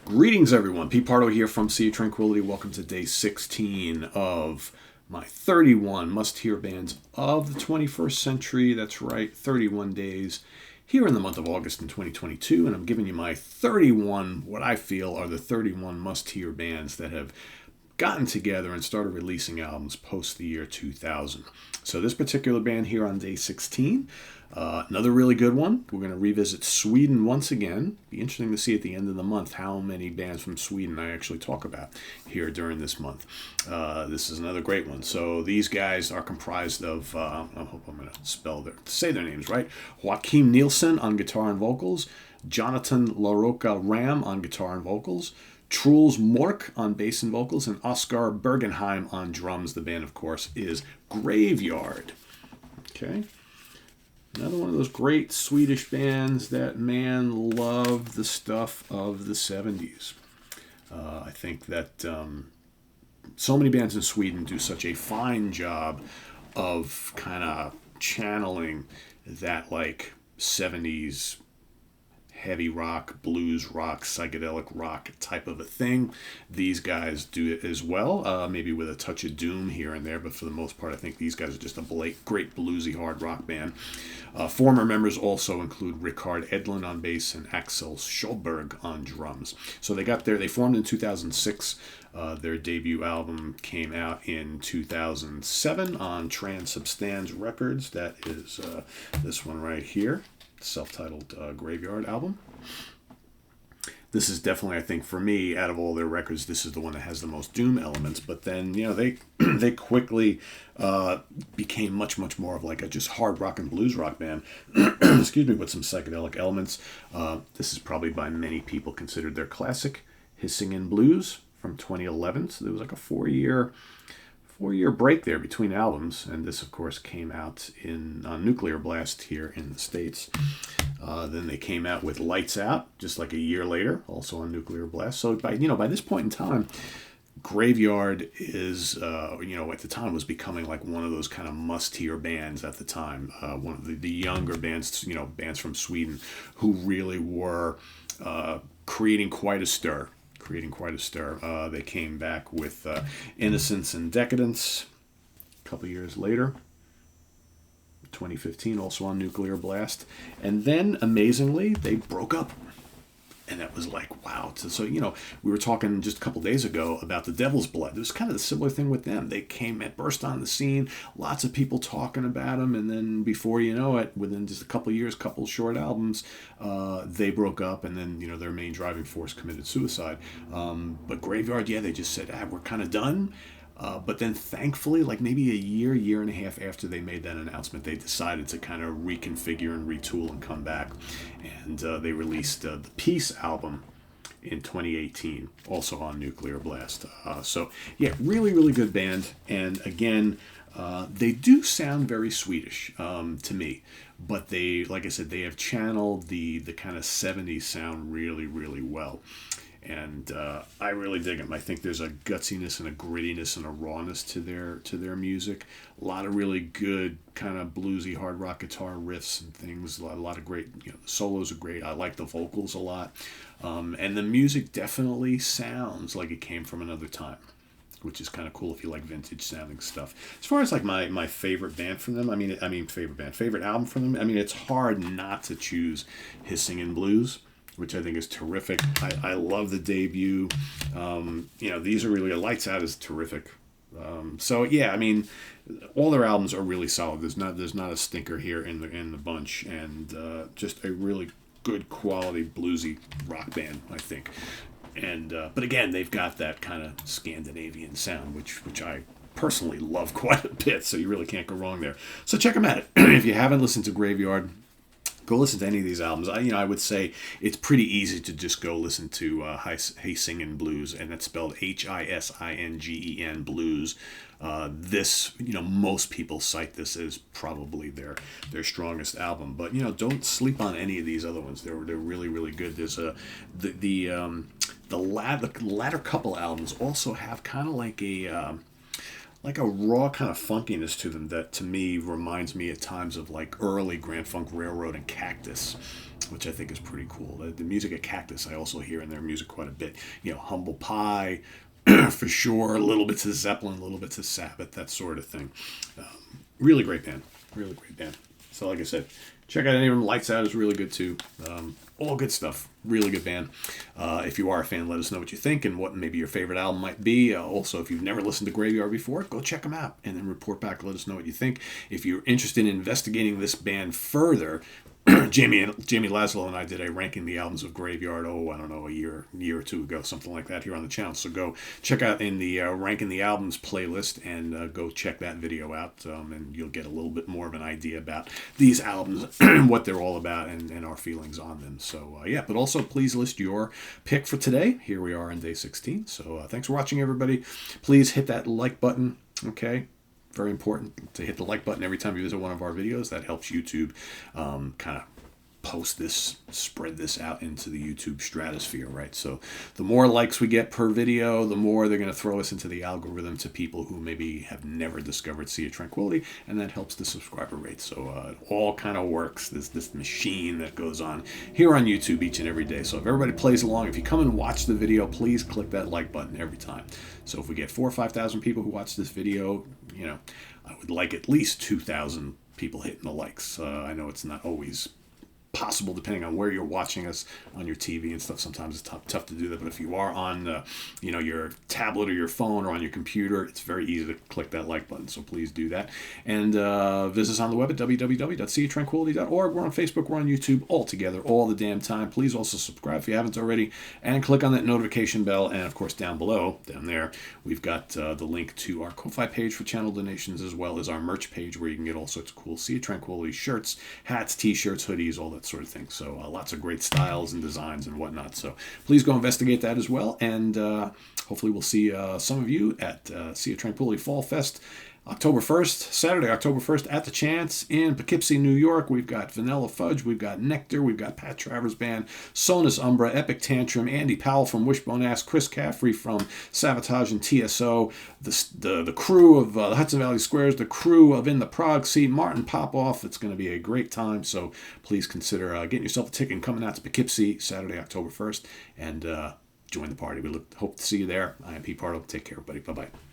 Greetings, everyone. Pete Pardo here from Sea of Tranquility. Welcome to day 16 of my 31 must-hear bands of the 21st century. That's right, 31 days here in the month of August in 2022. And I'm giving you my 31, what I feel are the 31 must-hear bands that have gotten together and started releasing albums post the year 2000. So this particular band here on day 16, another really good one. We're going to revisit Sweden once again. Be interesting to see at the end of the month how many bands from Sweden I actually talk about here during this month. This is another great one. So these guys are comprised of, I hope I'm going to say their names right, Joachim Nielsen on guitar and vocals, Jonathan LaRocca Ram on guitar and vocals, Truls Mork on bass and vocals, and Oscar Bergenheim on drums. The band, of course, is Graveyard. Okay. Another one of those great Swedish bands that, man, love the stuff of the 70s. I think that so many bands in Sweden do such a fine job of kind of channeling that, like, 70s heavy rock, blues rock, psychedelic rock type of a thing. These guys do it as well, maybe with a touch of doom here and there, but for the most part, I think these guys are just a great bluesy hard rock band. Former members also include Rickard Edlund on bass and Axel Schulberg on drums. So they formed in 2006. Their debut album came out in 2007 on Transubstance Records. That is this one right here. Self-titled Graveyard album. This is definitely, I think, for me, out of all their records, this is the one that has the most doom elements. But then, they quickly became much more of like a just hard rock and blues rock band. Excuse me, with some psychedelic elements. This is probably by many people considered their classic, Hissing in Blues from 2011. So there was like a four-year break there between albums, and this of course came out on Nuclear Blast here in the States. Then they came out with Lights Out just like a year later, also on Nuclear Blast. So by this point in time, Graveyard is at the time was becoming like one of those kind of must-hear bands at the time. One of the younger bands, bands from Sweden who really were creating quite a stir. They came back with Innocence and Decadence a couple years later, 2015, also on Nuclear Blast. And then, amazingly, they broke up. And that was like, wow. So, we were talking just a couple days ago about the Devil's Blood. It was kind of the similar thing with them. They burst on the scene, lots of people talking about them, and then before you know it, within just a couple years, couple short albums, they broke up, and then, their main driving force committed suicide. But Graveyard, they just said, we're kind of done. But then thankfully, like maybe a year and a half after they made that announcement, they decided to kind of reconfigure and retool and come back. And they released the Peace album in 2018, also on Nuclear Blast. Really, really good band. And again, they do sound very Swedish to me. But they, like I said, they have channeled the kind of 70s sound really, really well. And I really dig them. I think there's a gutsiness and a grittiness and a rawness to their music. A lot of really good kind of bluesy hard rock guitar riffs and things. A lot of great, the solos are great. I like the vocals a lot. And the music definitely sounds like it came from another time, which is kind of cool if you like vintage sounding stuff. As far as like my favorite band from them, favorite album from them, it's hard not to choose Hissing in Blues, which I think is terrific. I love the debut. These are really, Lights Out is terrific. All their albums are really solid. There's not a stinker here in the bunch, and just a really good quality bluesy rock band, I think. And but again, they've got that kind of Scandinavian sound, which I personally love quite a bit. So you really can't go wrong there. So check them out. If you haven't listened to Graveyard, go listen to any of these albums. I would say it's pretty easy to just go listen to Hissingen Blues, and that's spelled Hissingen Blues. Most people cite this as probably their strongest album, but don't sleep on any of these other ones. They're really, really good. There's the latter couple albums also have kind of like like a raw kind of funkiness to them that to me reminds me at times of like early Grand Funk Railroad and Cactus, which I think is pretty cool. The music of Cactus I also hear in their music quite a bit. You know, Humble Pie, for sure, a little bits of Zeppelin, a little bits of Sabbath, that sort of thing. Really great band. Really great band. So like I said, check out any of them. Lights Out is really good too. All good stuff. Really good band. If you are a fan, let us know what you think and what maybe your favorite album might be. Also, if you've never listened to Graveyard before, go check them out and then report back. Let us know what you think. If you're interested in investigating this band further, Jamie Laszlo and I did a ranking the albums of Graveyard, I don't know, a year or two ago, something like that, here on the channel. So go check out in the ranking the albums playlist and go check that video out, and you'll get a little bit more of an idea about these albums, what they're all about, and our feelings on them. So yeah, but also please list your pick for today. Here we are on day 16. So thanks for watching, everybody. Please hit that like button. Okay. Very important to hit the like button every time you visit one of our videos. That helps YouTube kind of spread this out into the YouTube stratosphere, right? So the more likes we get per video, the more they're going to throw us into the algorithm to people who maybe have never discovered Sea of Tranquility, and that helps the subscriber rate. So it all kind of works, this machine that goes on here on YouTube each and every day. So if everybody plays along, if you come and watch the video, please click that like button every time. So if we get 4,000 or 5,000 people who watch this video, you know, I would like at least 2,000 people hitting the likes. I know it's not always possible depending on where you're watching us on your TV and stuff. Sometimes it's tough to do that, but if you are on your tablet or your phone or on your computer, it's very easy to click that like button, so please do that. And visit us on the web at www.seatranquility.org. We're on Facebook, we're on YouTube, all together all the damn time. Please also subscribe if you haven't already, and click on that notification bell. And of course down below, down there, we've got the link to our Ko-Fi page for channel donations, as well as our merch page where you can get all sorts of cool Sea of Tranquility shirts, hats, t-shirts, hoodies, all that sort of thing. So lots of great styles and designs and whatnot. So please go investigate that as well. And hopefully we'll see some of you at Sea of Tranquility Fall Fest October 1st, Saturday, October 1st, at the Chance in Poughkeepsie, New York. We've got Vanilla Fudge, we've got Nectar, we've got Pat Travers Band, Sonus Umbra, Epic Tantrum, Andy Powell from Wishbone Ass, Chris Caffrey from Sabotage and TSO, the crew of the Hudson Valley Squares, the crew of In the Prague Seat, Martin Popoff. It's going to be a great time, so please consider getting yourself a ticket and coming out to Poughkeepsie Saturday, October 1st, and join the party. We hope to see you there. I am Pete Pardo. Take care, everybody. Bye-bye.